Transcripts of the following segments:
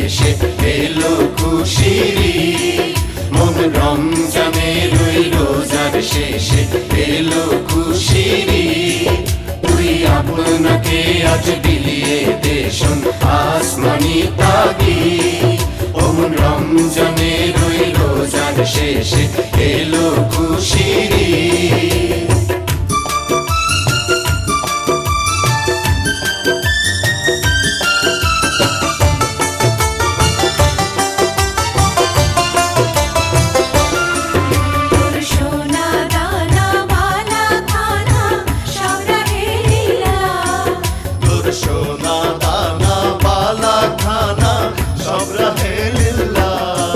শেষে এলো খুশির ঈদ। মন রমজানের ওই রোজার শেষে এলো খুশির ঈদ। তুই আপনাকে আজ বিলিয়ে দে শোন আসমানি তাগিদ। ও মন রমজানের ওই রোজার শেষে এলো খুশির ঈদ। সোনা দানা বালা খানা সব রাহে লিল্লাহ।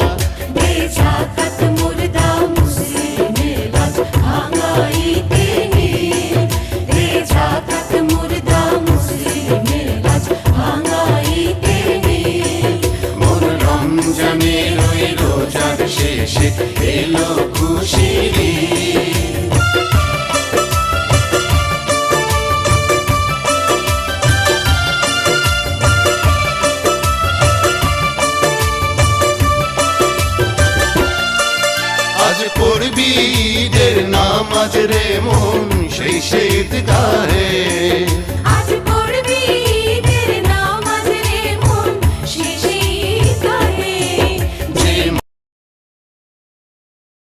দে যাকাত মুর্দা মুসলিমের লাজ ভাঙাইতে নিদ। দে যাকাত মুর্দা মুসলিমের লাজ ভাঙাইতে নিদ। মোর রমজানের ওই রোজার শেষে এলো খুশির ঈদ। আজ পড়বি ঈদের নামাজ রে মন সেই ঈদগাহ